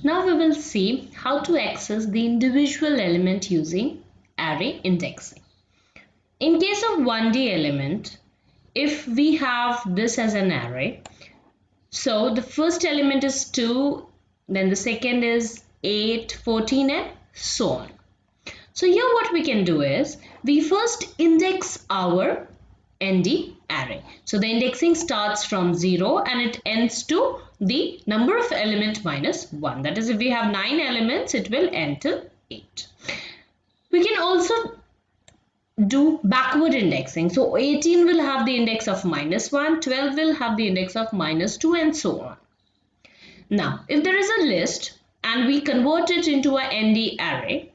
Now we will see how to access the individual element using array indexing. In case of 1D element, if we have this as an array, so the first element is 2, then the second is 8, 14 and so on. So here what we can do is, we first index our ND array. So the indexing starts from 0 and it ends to the number of element minus 1. That is, if we have 9 elements, it will end till 8. We can also do backward indexing. So 18 will have the index of -1, 12 will have the index of -2 and so on. Now, if there is a list and we convert it into a ND array,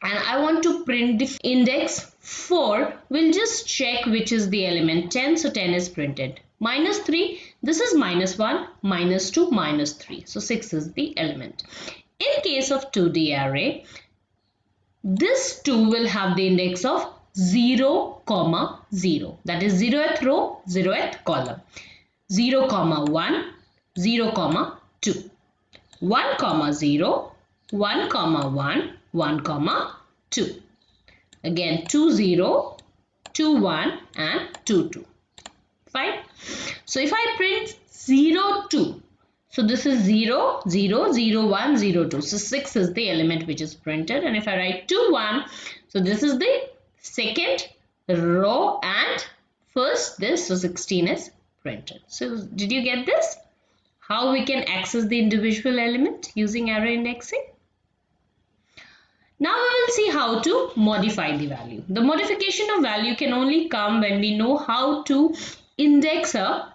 and I want to print the index 4, we'll just check which is the element 10. So 10 is printed. -3, this is -1, -2, -3. So 6 is the element. In case of 2D array, this 2 will have the index of 0, 0. That is 0th row, 0th column. 0, 1, 0, 2. 1, 0, 1, 1, 1, 2. Again 2, 0, 2, 1 and 2, 2. Fine. So if I print 0, 2. So this is 0, 0, 0, 1, 0, 2. So 6 is the element which is printed. And if I write 2, 1. So this is the second row and first this. So 16 is printed. So did you get this? How we can access the individual element using array indexing? Now we will see how to modify the value. The modification of value can only come when we know how to index a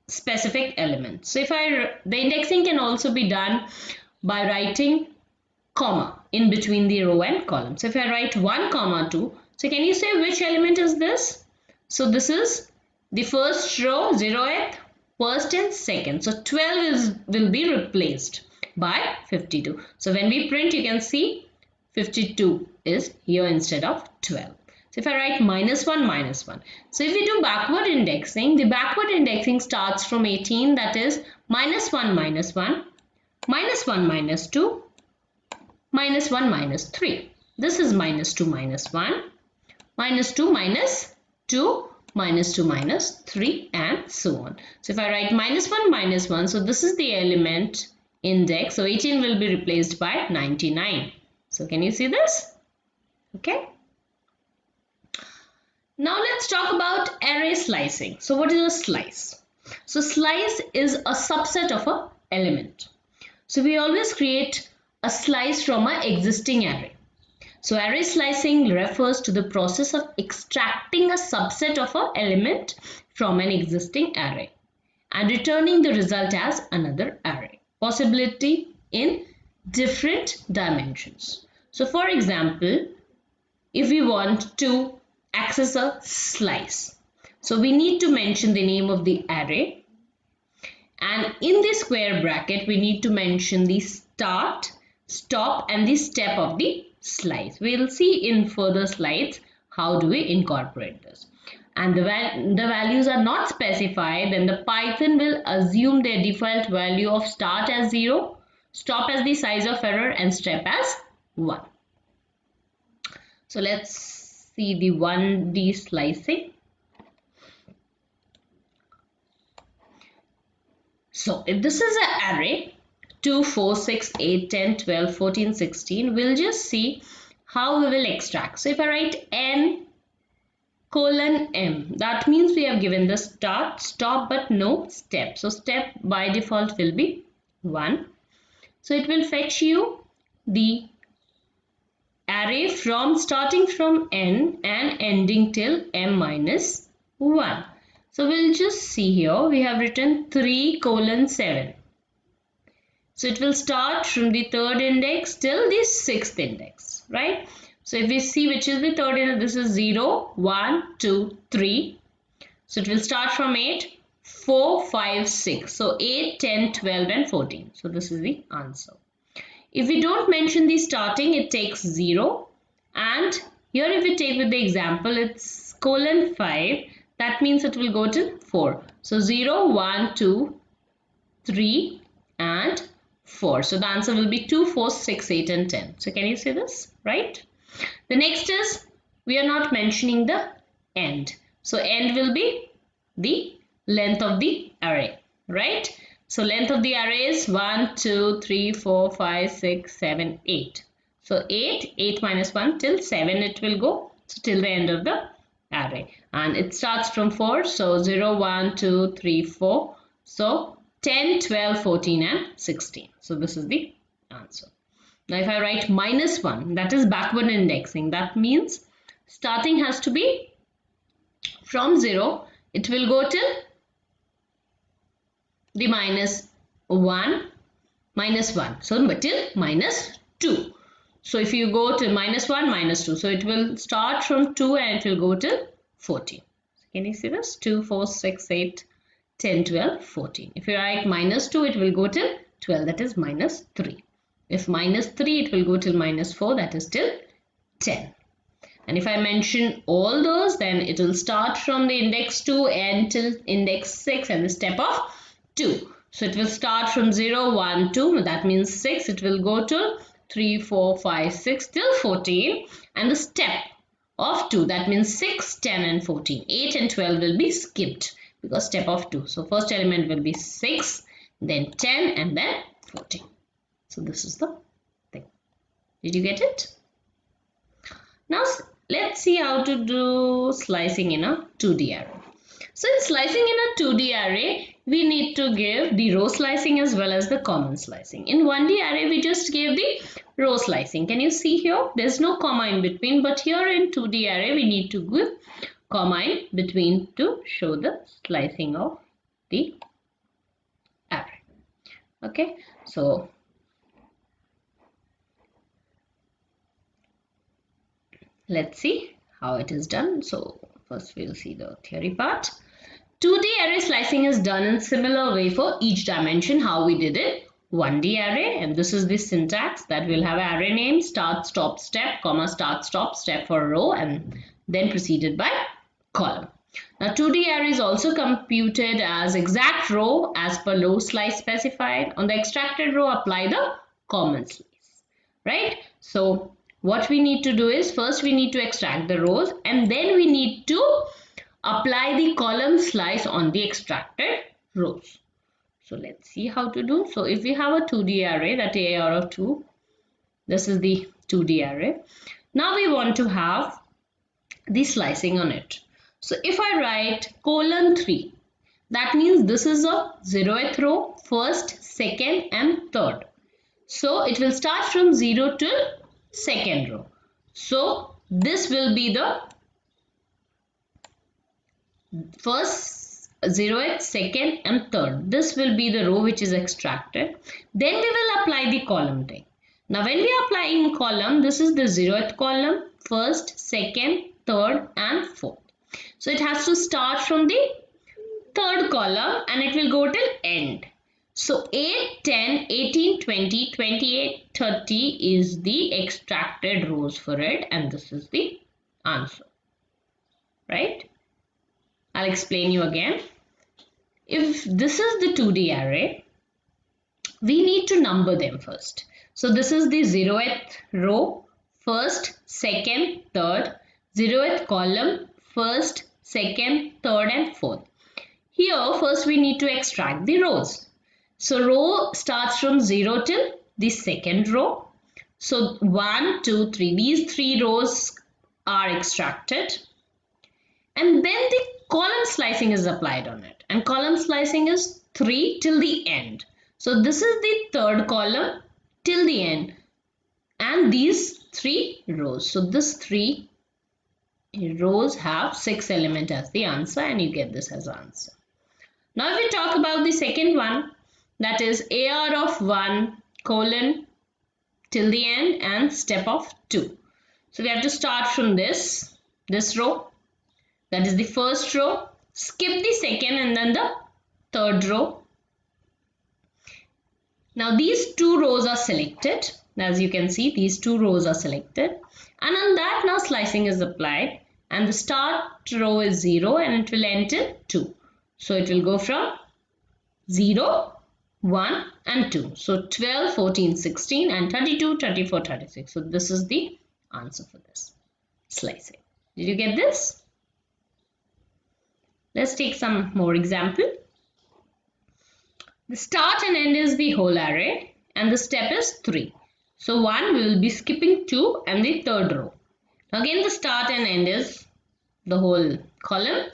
specific element. So the indexing can also be done by writing comma in between the row and column. So if I write 1, 2, so can you say which element is this? So this is the first row, 0th, first and second. So 12 will be replaced by 52. So when we print, you can see 52 is here instead of 12. So if I write -1, -1. So if we do backward indexing, the backward indexing starts from 18, that is -1, -1, -1, -2, -1, -3. This is -2, -1, -2, -2, -2, -3 and so on. So if I write -1, -1, so this is the element index. So 18 will be replaced by 99. So can you see this? Okay. Now let's talk about array slicing. So what is a slice? So slice is a subset of an element. So we always create a slice from an existing array. So array slicing refers to the process of extracting a subset of an element from an existing array and returning the result as another array. Possibility in different dimensions. So for example, if we want to access a slice, so we need to mention the name of the array, and in the square bracket we need to mention the start, stop and the step of the slice. We will see in further slides how do we incorporate this. And the values are not specified, then the Python will assume their default value of start as 0, stop as the size of error and step as 1. So let's see the 1D slicing. So if this is an array 2, 4, 6, 8, 10, 12, 14, 16, we'll just see how we will extract. So if I write n colon m, that means we have given the start, stop but no step. So step by default will be 1. So it will fetch you the array from starting from n and ending till m minus 1. So we'll just see here we have written 3 colon 7. So it will start from the third index till the sixth index, right? So if we see which is the third index, this is 0, 1, 2, 3. So it will start from 8, 4, 5, 6. So 8, 10, 12 and 14. So this is the answer. If we don't mention the starting, it takes 0. And here if we take with the example, it's colon 5. That means it will go to 4. So 0, 1, 2, 3 and 4. So the answer will be 2, 4, 6, 8 and 10. So can you see this, right? The next is, we are not mentioning the end. So end will be the length of the array, right? So length of the array is 1, 2, 3, 4, 5, 6, 7, 8. So 8 minus 1 till 7 it will go. So till the end of the array. And it starts from 4. So 0, 1, 2, 3, 4. So 10, 12, 14 and 16. So this is the answer. Now if I write minus 1, that is backward indexing. That means starting has to be from 0. It will go till the minus 1. So till minus 2. So if you go to minus 1, minus 2. So it will start from 2 and it will go till 14. Can you see this? 2, 4, 6, 8, 10, 12, 14. If you write minus 2, it will go till 12. That is minus 3. If minus 3, it will go till minus 4. That is till 10. And if I mention all those, then it will start from the index 2 and till index 6 and the step of 2. So it will start from 0, 1, 2. That means 6. It will go to 3, 4, 5, 6 till 14. And the step of 2. That means 6, 10 and 14. 8 and 12 will be skipped because step of 2. So first element will be 6, then 10 and then 14. So this is the thing. Did you get it? Now let's see how to do slicing in a 2D array. So in slicing in a 2D array, we need to give the row slicing as well as the column slicing. In 1D array, we just gave the row slicing. Can you see here? There's no comma in between, but here in 2D array, we need to give comma in between to show the slicing of the array. Okay, so let's see how it is done. So first we'll see the theory part. 2D array slicing is done in similar way for each dimension how we did it 1D array, and this is the syntax that we'll have array name, start, stop, step, comma, start, stop, step for row, and then preceded by column. Now 2D array is also computed as exact row as per row slice specified. On the extracted row, apply the common slice, right? So what we need to do is, first we need to extract the rows and then we need to apply the column slice on the extracted rows. So let's see how to do. So if we have a 2D array, that AR of 2, this is the 2D array. Now we want to have the slicing on it. So if I write colon 3, that means this is a 0th row, first, second and third. So it will start from 0 till second row. So this will be the first, 0th, second and third. This will be the row which is extracted. Then we will apply the column tag. Now when we apply in column, this is the 0th column, first, second, third and fourth. So it has to start from the third column and it will go till end. So 8, 10, 18, 20, 28, 30 is the extracted rows for it, and this is the answer, right? I'll explain you again. If this is the 2D array, we need to number them first. So this is the 0th row, first, second, third, 0th column, first, second, third and fourth. Here first we need to extract the rows. So row starts from 0 till the second row. So 1, 2, 3. These 3 rows are extracted. And then the column slicing is applied on it. And column slicing is 3 till the end. So this is the third column till the end. And these 3 rows. So this 3 rows have 6 elements as the answer, and you get this as answer. Now if we talk about the second one, that is AR of 1 colon till the end and step of 2. So we have to start from this row, that is the first row, skip the second and then the third row. Now these 2 rows are selected. As you can see, these 2 rows are selected, and on that now slicing is applied, and the start row is 0 and it will end till 2. So it will go from 0 1 and 2. So 12, 14, 16 and 32, 34, 36. So this is the answer for this slicing. Did you get this? Let's take some more example. The start and end is the whole array and the step is 3. So 1 we will be skipping 2 and the third row. Again the start and end is the whole column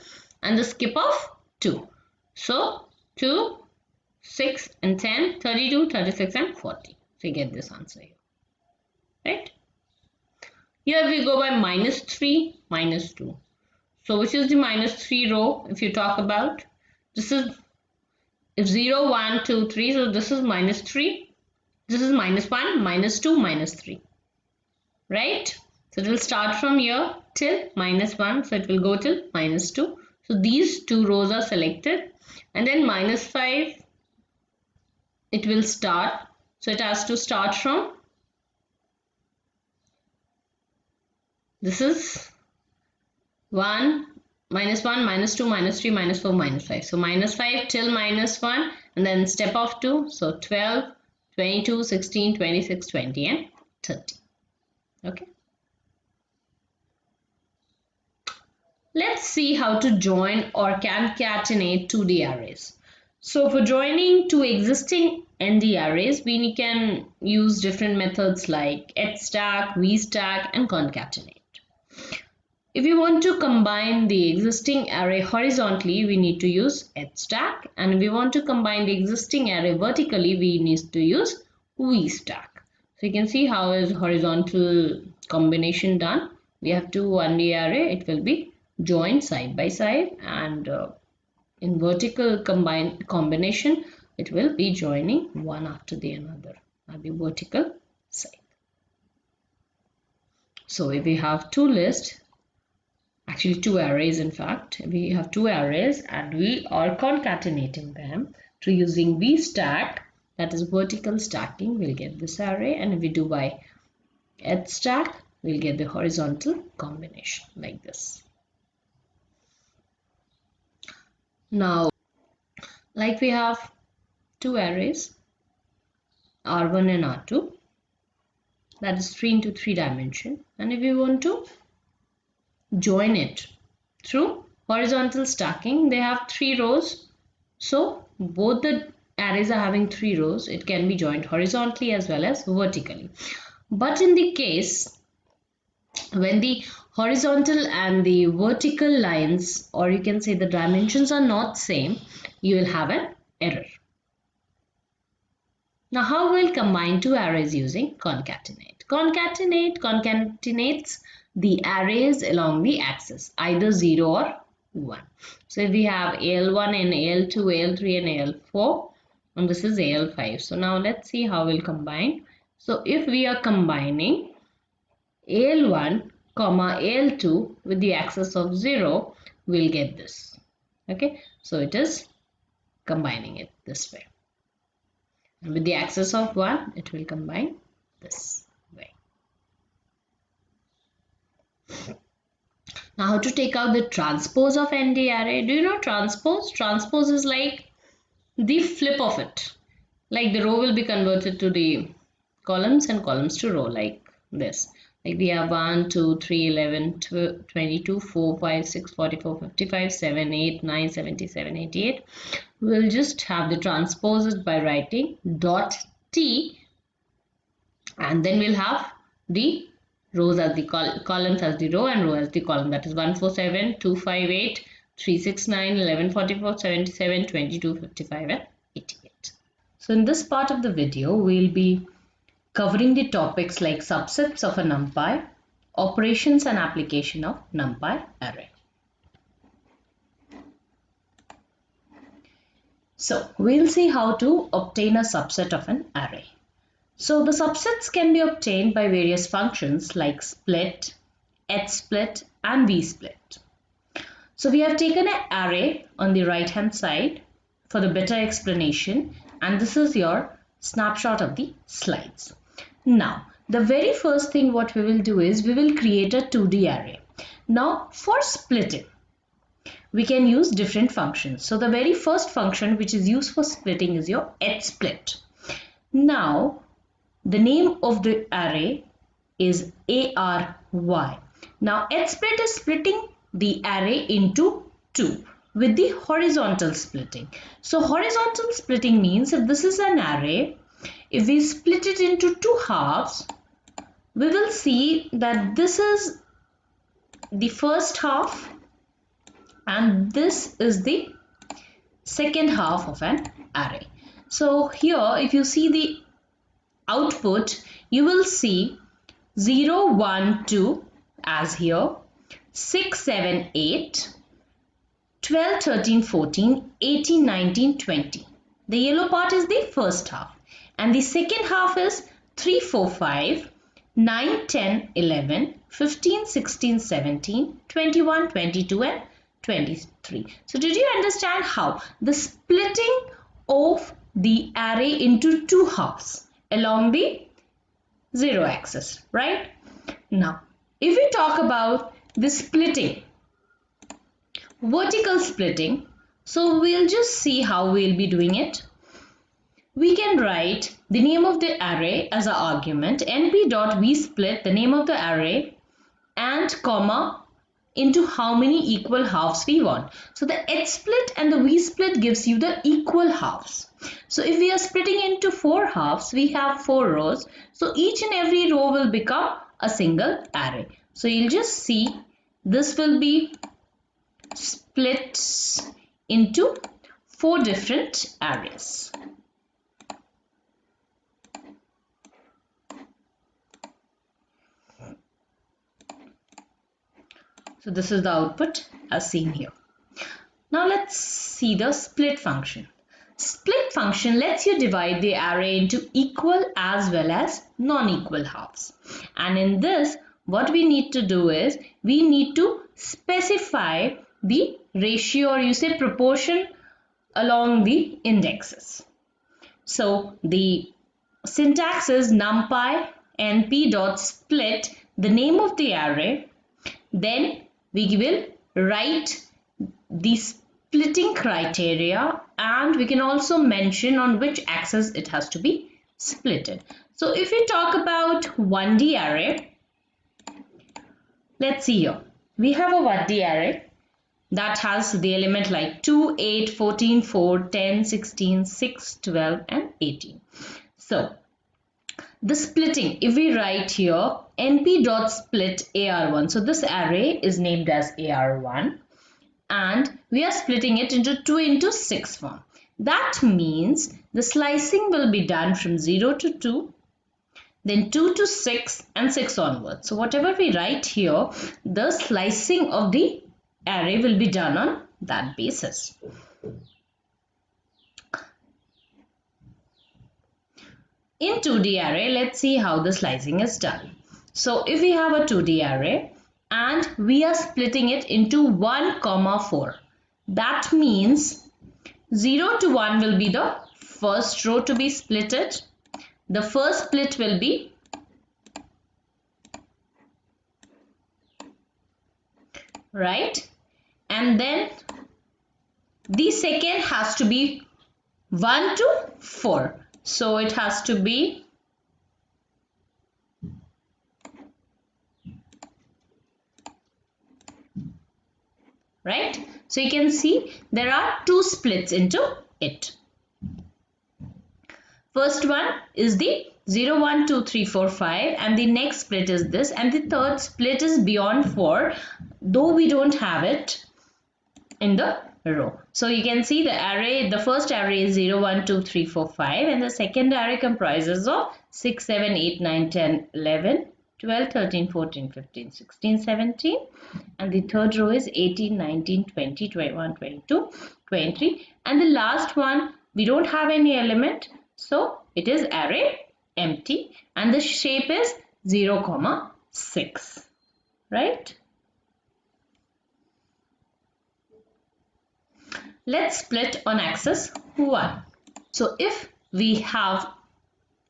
and the skip of 2. So 2, 6 and 10, 32, 36 and 40. So you get this answer here. Right? Here we go by minus 3, minus 2. So which is the minus 3 row if you talk about? This is 0, 1, 2, 3. So this is minus 3. This is minus 1, minus 2, minus 3. Right? So it will start from here till minus 1. So it will go till minus 2. So these two rows are selected. And then minus 5, it will start. So it has to start from, this is 1, minus 1, minus 2, minus 3, minus 4, minus 5. So minus 5 till minus 1 and then step of 2. So 12, 22, 16, 26, 20 and 30. Okay. Let's see how to join or concatenate 2D arrays. So for joining two existing ND arrays, we can use different methods like hstack, vstack and concatenate. If you want to combine the existing array horizontally, we need to use hstack, and if we want to combine the existing array vertically, we need to use vstack. So you can see how is horizontal combination done. We have two 1D array, it will be joined side by side, and in vertical combination, it will be joining one after the another at the vertical side. So if we have two lists, actually two arrays in fact, we have two arrays and we are concatenating them through using vstack, that is vertical stacking, we'll get this array, and if we do by hstack, we'll get the horizontal combination like this. Now, like we have two arrays, R1 and R2, that is 3 into 3 dimension, and if we want to join it through horizontal stacking, they have 3 rows, so both the arrays are having 3 rows. It can be joined horizontally as well as vertically. But in the case when the horizontal and the vertical lines, or you can say the dimensions, are not same, you will have an error. Now how we'll combine two arrays using concatenate? Concatenate concatenates the arrays along the axis, either 0 or 1. So if we have AL1 and AL2, AL3 and AL4, and this is AL5. So now let's see how we'll combine. So if we are combining AL1 comma AL2 with the axis of 0, we'll get this. Okay, so it is combining it this way. And with the axis of 1, it will combine this way. Now how to take out the transpose of ND array? Do you know transpose? Transpose is like the flip of it. Like the row will be converted to the columns and columns to row, like this. Like we have 1, 2, 3, 11, 22, 4, 5, 6, 44, 55, 7, 8, 9, 77, 88. We'll just have the transposes by writing dot T, and then we'll have the rows as the columns as the row and row as the column. That is 147, 258, 369, 1144, 77, 22, 55 and 88. So in this part of the video, we'll be covering the topics like subsets of a NumPy, operations and application of NumPy array. So we'll see how to obtain a subset of an array. So the subsets can be obtained by various functions like split, hsplit and vsplit. So we have taken an array on the right hand side for the better explanation, and this is your snapshot of the slides. Now the very first thing what we will do is we will create a 2D array. Now for splitting, we can use different functions. So the very first function which is used for splitting is your hsplit. Now the name of the array is ARY. Now hsplit is splitting the array into two with the horizontal splitting. So horizontal splitting means if this is an array, if we split it into two halves, we will see that this is the first half and this is the second half of an array. So here if you see the output, you will see 0, 1, 2 as here, 6, 7, 8, 12, 13, 14, 18, 19, 20. The yellow part is the first half and the second half is 3, 4, 5, 9, 10, 11, 15, 16, 17, 21, 22 and 23. So did you understand how the splitting of the array into two halves along the 0 axis, right? Now, if we talk about the splitting, vertical splitting, so we'll just see how we'll be doing it. We can write the name of the array as an argument, np.vsplit, the name of the array, and comma into how many equal halves we want. So the hsplit and the vsplit gives you the equal halves. So if we are splitting into 4 halves, we have 4 rows. So each and every row will become a single array. So you'll just see this will be split into 4 different arrays. So this is the output as seen here. Now let's see the split function. Split function lets you divide the array into equal as well as non-equal halves. And in this, what we need to do is we need to specify the ratio, or you say proportion, along the indexes. So the syntax is numpy np.split the name of the array, then we will write the splitting criteria and we can also mention on which axis it has to be splitted. So if we talk about 1D array, let's see here. We have a 1D array that has the element like 2, 8, 14, 4, 10, 16, 6, 12 and 18. So the splitting, if we write here np.split AR1, so this array is named as AR1 and we are splitting it into 2 into 6 form. That means the slicing will be done from 0 to 2, then 2 to 6 and 6 onwards. So whatever we write here, the slicing of the array will be done on that basis. In 2D array, let's see how the slicing is done. So if we have a 2D array and we are splitting it into 1, 4, that means 0 to 1 will be the first row to be splitted. The first split will be right, and then the second has to be 1 to 4. So it has to be right. So you can see there are 2 splits into it. First one is the 0, 1, 2, 3, 4, 5 and the next split is this, and the third split is beyond 4, though we don't have it in the row. So you can see the array, the first array is 0, 1, 2, 3, 4, 5 and the second array comprises of 6, 7, 8, 9, 10, 11, 12, 13, 14, 15, 16, 17 and the third row is 18, 19, 20, 21, 22, 23 and the last one we don't have any element, so it is array empty and the shape is 0, 6, right? Let's split on axis 1. So if we have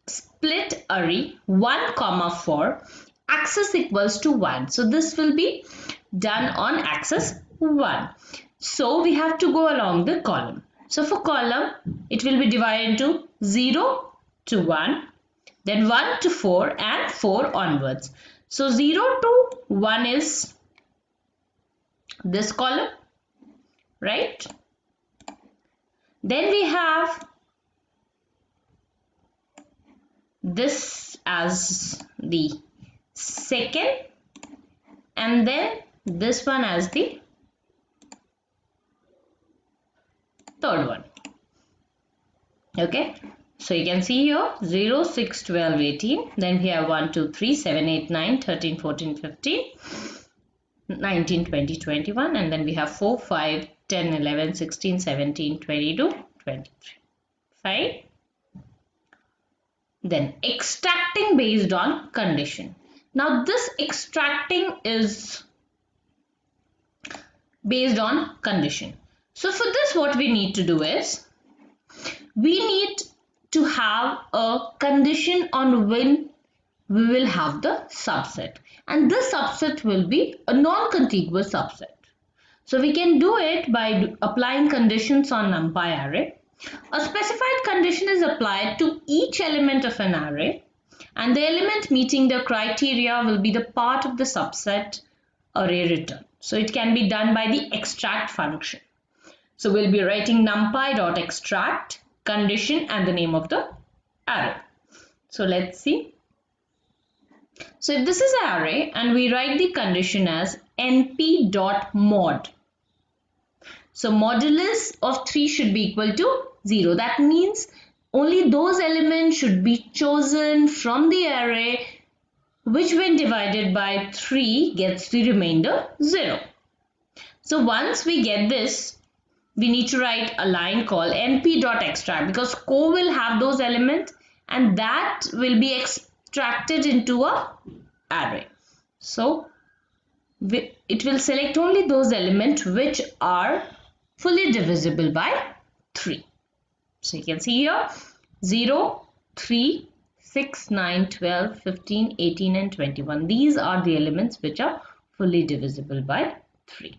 split array 1, 4, axis equals to 1. So this will be done on axis 1. So we have to go along the column. So for column, it will be divided into 0 to 1, then 1 to 4 and 4 onwards. So 0 to 1 is this column, right? Then we have this as the second, and then this one as the third one. Okay, so you can see here 0, 6, 12, 18. Then we have 1, 2, 3, 7, 8, 9, 13, 14, 15, 19, 20, 21. And then we have 4, 5, 10, 11, 16, 17, 22, 23. Fine. Then extracting based on condition. Now this extracting is based on condition. So for this, what we need to do is, we need to have a condition on when we will have the subset, and this subset will be a non-contiguous subset. So we can do it by applying conditions on NumPy array. A specified condition is applied to each element of an array, and the element meeting the criteria will be the part of the subset array return. So it can be done by the extract function. So we'll be writing numpy.extract condition and the name of the array. So let's see. So if this is an array and we write the condition as np.mod. So modulus of 3 should be equal to 0. That means only those elements should be chosen from the array which when divided by 3 gets the remainder 0. So once we get this, we need to write a line called np.extract, because co will have those elements and that will be extracted into a array. So it will select only those elements which are fully divisible by 3. So you can see here 0, 3, 6, 9, 12, 15, 18 and 21. These are the elements which are fully divisible by 3.